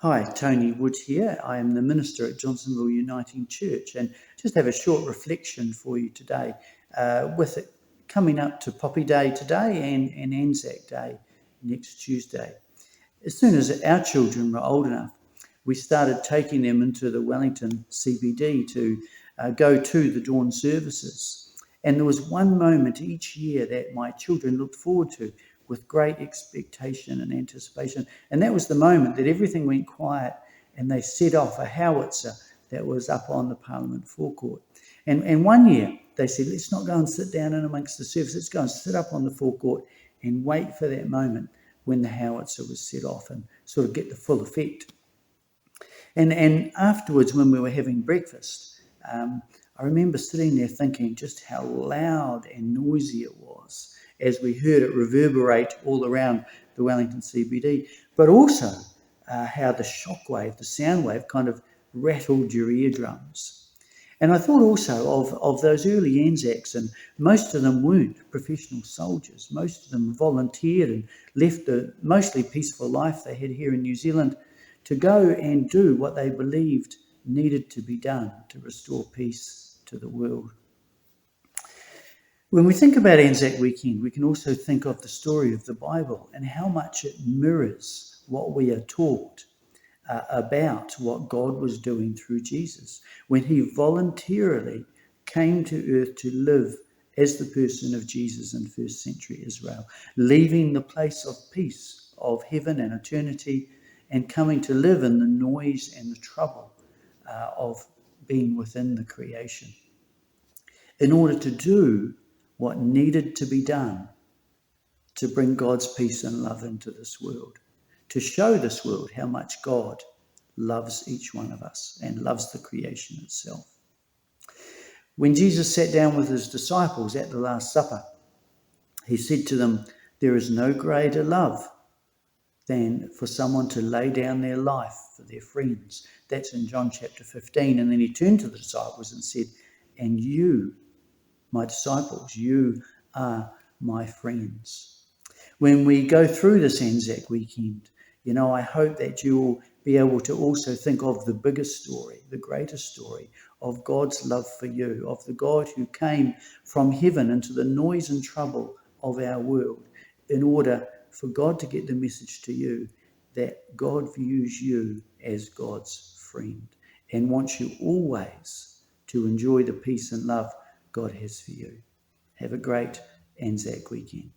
Hi, Tony Wood here. I am the minister at Johnsonville Uniting Church, and just have a short reflection for you today with it coming up to Poppy Day today and Anzac Day next Tuesday. As soon as our children were old enough, we started taking them into the Wellington CBD to go to the dawn services. And there was one moment each year that my children looked forward to with great expectation and anticipation. And that was the moment that everything went quiet and they set off a howitzer that was up on the Parliament forecourt. And one year they said, let's not go and sit down in amongst the service, let's go and sit up on the forecourt and wait for that moment when the howitzer was set off and sort of get the full effect. And afterwards, when we were having breakfast, I remember sitting there thinking just how loud and noisy it was as we heard it reverberate all around the Wellington CBD, but also how the shockwave, the sound wave, kind of rattled your eardrums. And I thought also of those early Anzacs, and most of them weren't professional soldiers. Most of them volunteered and left the mostly peaceful life they had here in New Zealand to go and do what they believed needed to be done to restore peace to the world. When we think about Anzac Weekend, we can also think of the story of the Bible and how much it mirrors what we are taught about what God was doing through Jesus when he voluntarily came to earth to live as the person of Jesus in first century Israel, leaving the place of peace, of heaven and eternity, and coming to live in the noise and the trouble of being within the creation in order to do what needed to be done to bring God's peace and love into this world, to show this world how much God loves each one of us and loves the creation itself. When Jesus sat down with his disciples at the Last Supper, he said to them, "There is no greater love than for someone to lay down their life for their friends." That's in John chapter 15. And then he turned to the disciples and said, "And you, my disciples, you are my friends." When we go through this Anzac Weekend, I hope that you will be able to also think of the bigger story, the greater story of God's love for you, of the God who came from heaven into the noise and trouble of our world in order for God to get the message to you that God views you as God's friend and wants you always to enjoy the peace and love God has for you. Have a great Anzac Weekend.